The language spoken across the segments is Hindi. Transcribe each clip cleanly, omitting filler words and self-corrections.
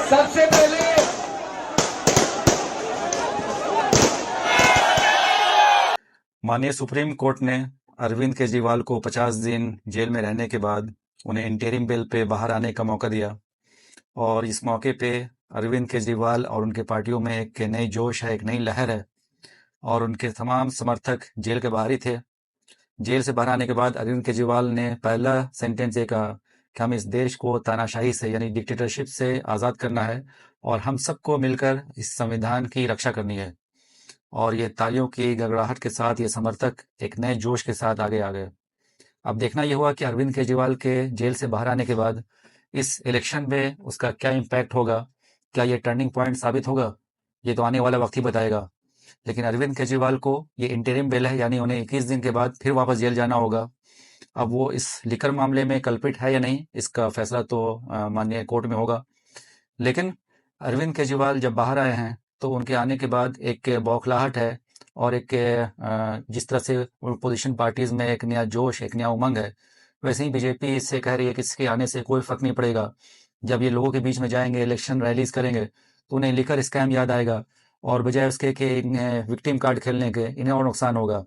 सबसे पहले माननीय सुप्रीम कोर्ट ने अरविंद केजरीवाल को 50 दिन जेल में रहने के बाद उन्हें इंटरिम बेल पे बाहर आने का मौका दिया और इस मौके पे अरविंद केजरीवाल और उनके पार्टियों में एक नई जोश है, एक नई लहर है और उनके तमाम समर्थक जेल के बाहर ही थे। जेल से बाहर आने के बाद अरविंद केजरीवाल ने पहला सेंटेंस ये कहा कि हम इस देश को तानाशाही से यानी डिक्टेटरशिप से आज़ाद करना है और हम सबको मिलकर इस संविधान की रक्षा करनी है। और ये तालियों की गड़गड़ाहट के साथ ये समर्थक एक नए जोश के साथ आगे आ गए। अब देखना ये हुआ कि अरविंद केजरीवाल के जेल से बाहर आने के बाद इस इलेक्शन में उसका क्या इम्पैक्ट होगा, क्या ये टर्निंग पॉइंट साबित होगा, ये तो आने वाला वक्त ही बताएगा। लेकिन अरविंद केजरीवाल को ये इंटरिम बेल है, यानी उन्हें 21 दिन के बाद फिर वापस जेल जाना होगा। अब वो इस लिकर मामले में कल्पित है या नहीं, इसका फैसला तो माननीय कोर्ट में होगा। लेकिन अरविंद केजरीवाल जब बाहर आए हैं तो उनके आने के बाद एक बौखलाहट है और एक जिस तरह से पोजीशन पार्टीज में एक नया जोश, एक नया उमंग है, वैसे ही बीजेपी इससे कह रही है कि इसके आने से कोई फर्क नहीं पड़ेगा। जब ये लोगों के बीच में जाएंगे, इलेक्शन रैलीज करेंगे, तो उन्हें लिकर स्कैम याद आएगा और बजाय उसके कि विक्टिम कार्ड खेलने के इन्हें और नुकसान होगा।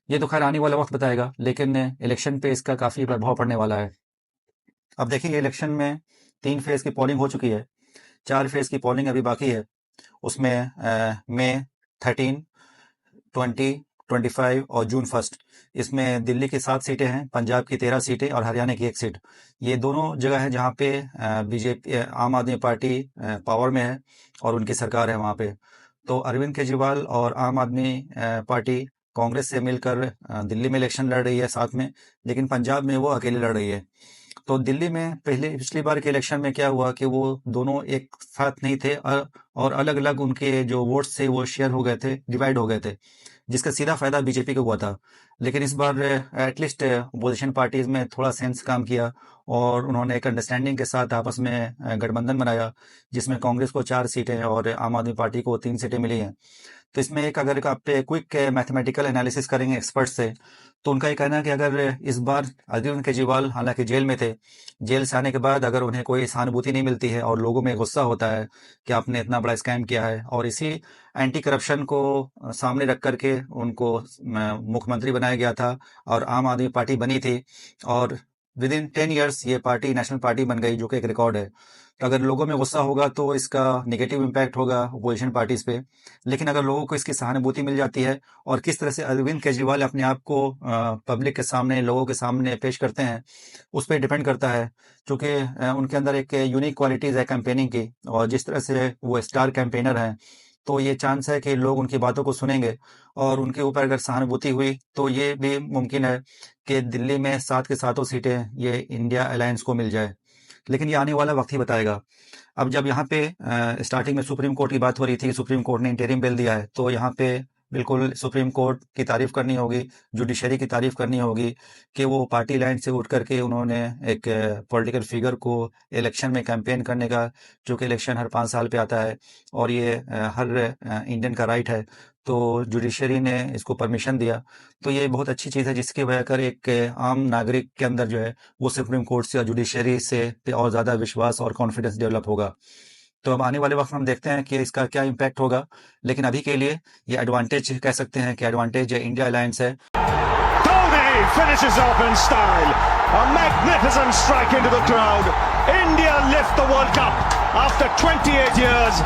ये तो खैर आने वाला वक्त बताएगा, लेकिन इलेक्शन पे इसका काफी प्रभाव पड़ने वाला है। अब देखिए, इलेक्शन में 3 फेज की पोलिंग हो चुकी है, 4 फेज की पोलिंग अभी बाकी है। उसमें मई 13, 20, 25 और जून 1 इसमें दिल्ली की 7 सीटें हैं, पंजाब की 13 सीटें और हरियाणा की 1 सीट। ये दोनों जगह है जहाँ पे बीजेपी आम आदमी पार्टी पावर में है और उनकी सरकार है वहाँ पे। तो अरविंद केजरीवाल और आम आदमी पार्टी कांग्रेस से मिलकर दिल्ली में इलेक्शन लड़ रही है साथ में, लेकिन पंजाब में वो अकेले लड़ रही है। तो दिल्ली में पिछली बार के इलेक्शन में क्या हुआ कि वो दोनों एक साथ नहीं थे और अलग अलग उनके जो वोट्स थे वो शेयर हो गए थे, डिवाइड हो गए थे, जिसका सीधा फायदा बीजेपी को हुआ था। लेकिन इस बार एटलीस्ट अपोजिशन पार्टीज में थोड़ा सेंस काम किया और उन्होंने एक अंडरस्टैंडिंग के साथ आपस में गठबंधन बनाया, जिसमें कांग्रेस को 4 सीटें और आम आदमी पार्टी को 3 सीटें मिली हैं। तो इसमें एक अगर आप क्विक मैथमेटिकल एनालिसिस करेंगे एक्सपर्ट से, तो उनका ये कहना है कि अगर इस बार अरविंद केजरीवाल हालांकि जेल में थे, जेल से आने के बाद अगर उन्हें कोई सहानुभूति नहीं मिलती है और लोगों में गुस्सा होता है कि आपने इतना बड़ा स्कैम किया है और इसी एंटी करप्शन को सामने रख करके उनको मुख्यमंत्री बनाया गया था और आम आदमी पार्टी बनी थी और विद इन 10 ईयर्स ये पार्टी नेशनल पार्टी बन गई, जो कि एक रिकॉर्ड है। तो अगर लोगों में गुस्सा होगा तो इसका नेगेटिव इम्पैक्ट होगा अपोजिशन पार्टीज पे। लेकिन अगर लोगों को इसकी सहानुभूति मिल जाती है और किस तरह से अरविंद केजरीवाल अपने आप को पब्लिक के सामने, लोगों के सामने पेश करते हैं, उस पर डिपेंड करता है। क्योंकि उनके अंदर एक यूनिक क्वालिटीज है कैंपेनिंग की और जिस तरह से वो स्टार कैंपेनर हैं, तो ये चांस है कि लोग उनकी बातों को सुनेंगे और उनके ऊपर अगर सहानुभूति हुई तो ये भी मुमकिन है कि दिल्ली में 7 के 7 सीटें ये इंडिया अलायंस को मिल जाए। लेकिन ये आने वाला वक्त ही बताएगा। अब जब यहाँ पे स्टार्टिंग में सुप्रीम कोर्ट की बात हो रही थी, सुप्रीम कोर्ट ने इंटरिम बेल दिया है, तो यहाँ पे बिल्कुल सुप्रीम कोर्ट की तारीफ करनी होगी, जुडिशरी की तारीफ करनी होगी कि वो पार्टी लाइन से उठ करके उन्होंने एक पॉलिटिकल फिगर को इलेक्शन में कैंपेन करने का, जो कि इलेक्शन हर 5 साल पे आता है और ये हर इंडियन का राइट है, तो जुडिशरी ने इसको परमिशन दिया। तो ये बहुत अच्छी चीज़ है जिसकी वजह कर एक आम नागरिक के अंदर जो है वो सुप्रीम कोर्ट से और जुडिशरी से पे और ज़्यादा विश्वास और कॉन्फिडेंस डेवलप होगा। तो अब आने वाले वक्त में हम देखते हैं कि इसका क्या इम्पैक्ट होगा, लेकिन अभी के लिए ये एडवांटेज कह सकते हैं कि एडवांटेज इंडिया अलायंस है। Dhoni finishes off in style. A magnificent strike into the crowd. India lift the World Cup after 28 years.